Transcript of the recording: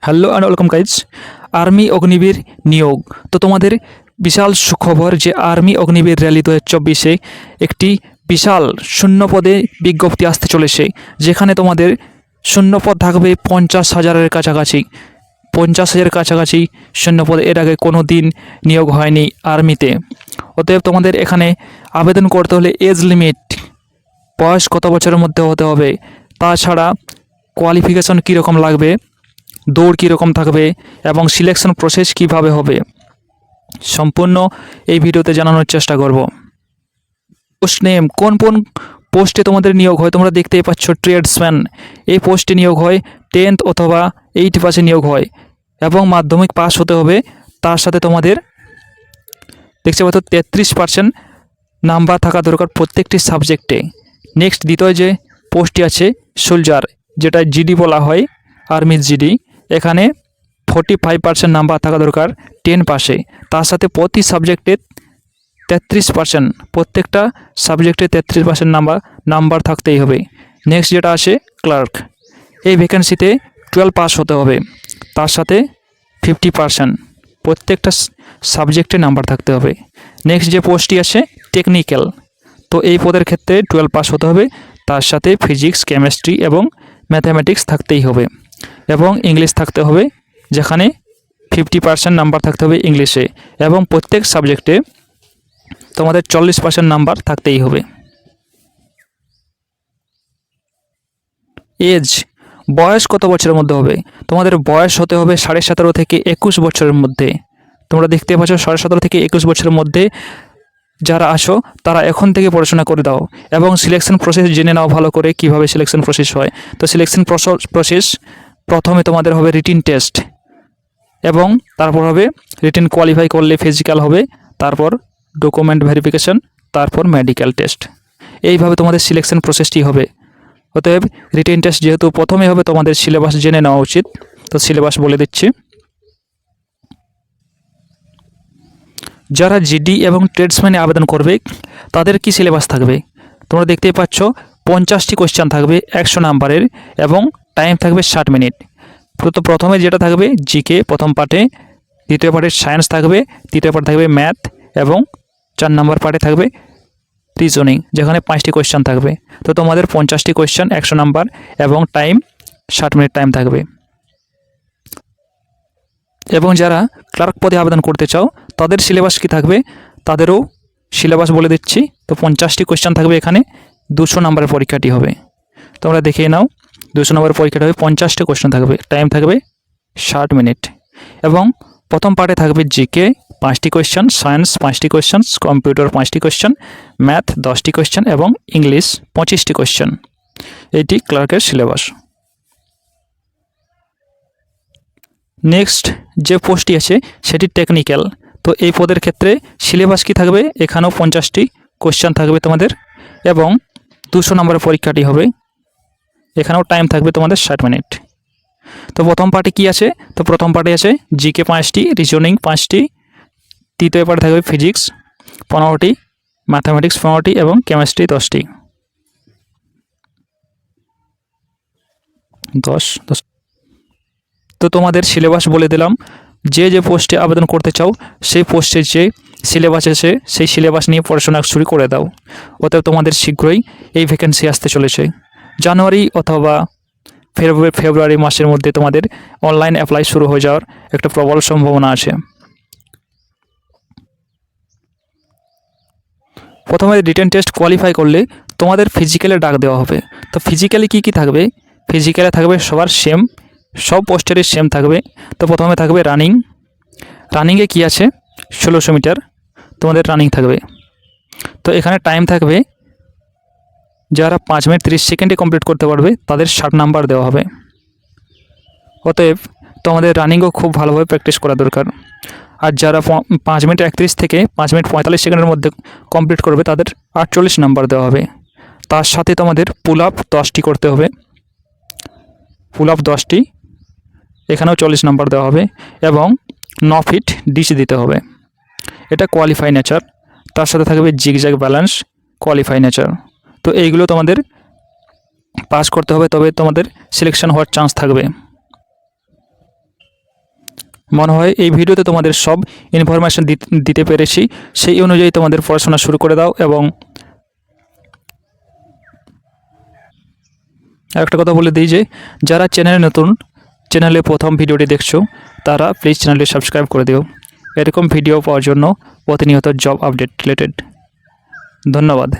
Hello and welcome guys. Army Agniveer নিয়োগ। তো তোমাদের বিশাল সুখবর যে আর্মি অগ্নিবীর র্যালি 2024-এ একটি বিশাল শূন্যপদে বিজ্ঞপ্তি আসতে চলেছে, যেখানে তোমাদের শূন্যপদ থাকবে 50,000-এর কাছাকাছি। 50,000 কাছাকাছি শূন্যপদ। এর আগে কোনো দিন নিয়োগ হয়নি আর্মিতে। অতএব তোমাদের এখানে আবেদন করতে হলে এজ লিমিট, বয়স কত বছরের মধ্যে হতে হবে, তাছাড়া কোয়ালিফিকেশন কীরকম লাগবে, দৌড় কীরকম থাকবে এবং সিলেকশন প্রসেস কিভাবে হবে, সম্পূর্ণ এই ভিডিওতে জানানোর চেষ্টা করব। পোস্ট নেম, কোন কোন পোস্টে তোমাদের নিয়োগ হয় তোমরা দেখতেই পাচ্ছ। ট্রেডসম্যান, এই পোস্টে নিয়োগ হয় 10th অথবা 8 পাসে নিয়োগ হয় এবং মাধ্যমিক পাস হতে হবে। তার সাথে তোমাদের দেখতে পাচ্ছ 33% নাম্বার থাকা দরকার প্রত্যেকটি সাবজেক্টে। নেক্সট দ্বিতীয় যে পোস্টটি আছে সোলজার, যেটা জিডি বলা হয়, আর্মির জিডি। এখানে 45% নাম্বার থাকা দরকার 10 পাসে। তার সাথে প্রতি সাবজেক্টে 33%, প্রত্যেকটা সাবজেক্টে 33% নাম্বার থাকতেই হবে। নেক্সট যেটা আছে ক্লার্ক, এই ভ্যাকেন্সিতে 12 পাস হতে হবে, তার সাথে 50%, প্রত্যেকটা সাবজেক্টে নাম্বার থাকতে হবে। নেক্সট যে পোস্টটি আছে টেকনিক্যাল, তো এই পদের ক্ষেত্রে 12 পাস হতে হবে, তার সাথে ফিজিক্স, কেমিস্ট্রি এবং ম্যাথামেটিক্স থাকতেই হবে এবং ইংলিশ থাকতে হবে, যেখানে 50% নাম্বার থাকতে হবে ইংলিশে এবং প্রত্যেক সাবজেক্টে তোমাদের 40% নাম্বার থাকতেই হবে। এজ, বয়স কত বছরের মধ্যে হবে? তোমাদের বয়স হতে হবে 17.5 থেকে 21 বছরের মধ্যে। তোমরা দেখতে পাচ্ছ 17.5 থেকে 21 বছরের মধ্যে যারা আসো তারা এখন থেকে পড়াশোনা করে দাও এবং সিলেকশন প্রসেস জেনে নাও ভালো করে কিভাবে সিলেকশন প্রসেস হয়। তো সিলেকশন প্রসেস প্রথমে তোমাদের হবে রিটিন টেস্ট এবং তারপর হবে রিটিন কোয়ালিফাই করলে ফিজিক্যাল হবে, তারপর ডকুমেন্ট ভেরিফিকেশন, তারপর মেডিকেল টেস্ট। এইভাবে তোমাদের সিলেকশন প্রসেসটি হবে। অতএব রিটিন টেস্ট যেহেতু প্রথমে হবে, তোমাদের সিলেবাস জেনে নেওয়া উচিত। তো সিলেবাস বলে দিচ্ছি। যারা জিডি এবং ট্রেডসম্যানে আবেদন করবে তাদের কি সিলেবাস থাকবে তোমরা দেখতেই পাচ্ছ। 50টি কোয়েশ্চেন থাকবে 100 নাম্বারের এবং টাইম থাকবে 60 মিনিট। তো প্রথমে যেটা থাকবে জিকে প্রথম পার্টে, দ্বিতীয় পার্টে সায়েন্স থাকবে, তৃতীয় পার্ট থাকবে ম্যাথ এবং 4 নম্বর পার্টে থাকবে রিজনিং, যেখানে 5টি কোয়েশ্চেন থাকবে। তো তোমাদের 50টি কোয়েশ্চেন 100 নাম্বার এবং টাইম 60 মিনিট টাইম থাকবে। এবং যারা ক্লার্ক পদে আবেদন করতে চাও তাদের সিলেবাস কি থাকবে, তাদেরও সিলেবাস বলে দিচ্ছি। তো 50টি কোয়েশ্চেন থাকবে, এখানে 200 নম্বরের পরীক্ষাটি হবে। তোমরা দেখে নাও, 200 নম্বরের পরীক্ষাটা হবে, 50টি কোয়েশ্চেন থাকবে, টাইম থাকবে 60 মিনিট। এবং প্রথম পার্টে থাকবে জিকে 5টি কোয়েশ্চেন, সায়েন্স 5টি কোয়েশ্চেন, কম্পিউটার 5টি কোয়েশ্চেন, ম্যাথ 10টি কোয়েশ্চেন এবং ইংলিশ 25টি কোয়েশ্চেন। এইটি ক্লার্কের সিলেবাস। নেক্সট যে পোস্টটি আছে সেটি টেকনিক্যাল। তো এই পদের ক্ষেত্রে সিলেবাস কি থাকবে, এখানেও 50টি কোয়েশ্চেন থাকবে তোমাদের এবং 200 নম্বরের পরীক্ষাটি হবে। এখানেও টাইম থাকবে তোমাদের 60 মিনিট। তো প্রথম পার্টে কি আছে, তো প্রথম পার্টে আছে জিকে 5টি, রিজনিং 5টি, তৃতীয় পার্টে থাকবে ফিজিক্স 15টি, ম্যাথামেটিক্স 15টি এবং কেমিস্ট্রি 10টি। 10। তো তোমাদের সিলেবাস বলে দিলাম। যে পোস্টে আবেদন করতে চাও সেই পোস্টের যে সিলেবাস আছে সেই সিলেবাস নিয়ে পড়াশোনা শুরু করে দাও। অতএব তোমাদের শীঘ্রই এই ভ্যাকেন্সি আসতে চলেছে। জানুয়ারি অথবা ফেব্রুয়ারি মাসের মধ্যে তোমাদের অনলাইন অ্যাপ্লাই শুরু হয়ে যাওয়ার একটা প্রবল সম্ভাবনা আছে। প্রথমে রিটেন টেস্ট কোয়ালিফাই করলে তোমাদের ফিজিক্যালে ডাক দেওয়া হবে। তো ফিজিক্যালে কি থাকবে, ফিজিক্যালে থাকবে সবার সেম, সব পোস্টারে সেম থাকবে। তো প্রথমে থাকবে রানিংয়ে কি আছে 1600 মিটার তোমাদের রানিং থাকবে। তো এখানে টাইম থাকবে, যারা 5 মিনিট 30 সেকেন্ডে কমপ্লিট করতে পারবে তাদের 60 নাম্বার দেওয়া হবে। অতএব তোমাদের রানিংও খুব ভালোভাবে প্র্যাকটিস করা দরকার। আর যারা 5 মিনিট 31 থেকে 5 মিনিট 45 সেকেন্ডের মধ্যে কমপ্লিট করবে তাদের 48 নাম্বার দেওয়া হবে। তার সাথে তোমাদের পুল আপ 10টি করতে হবে, পুল আপ 10টি, এখানেও 40 নাম্বার দেওয়া হবে এবং 9 ফিট ডিশ দিতে হবে। এটা কোয়ালিফাই নেচার। তার সাথে থাকবে জিগজ্যাগ ব্যালেন্স, কোয়ালিফাই নেচার। তো এইগুলো তোমাদের পাস করতে হবে, তবে তোমাদের সিলেকশন হওয়ার চান্স থাকবে। মনে হয় এই ভিডিওতে তোমাদের সব ইনফরমেশান দিতে পেরেছি। সেই অনুযায়ী তোমাদের পড়াশোনা শুরু করে দাও। এবং আরেকটা কথা বলে দিই যে যারা চ্যানেলে নতুন, চ্যানেলে প্রথম ভিডিওটি দেখছো, তারা প্লিজ চ্যানেলটি সাবস্ক্রাইব করে দিও এরকম ভিডিও পাওয়ার জন্য, প্রতিনিয়ত জব আপডেট রিলেটেড। ধন্যবাদ।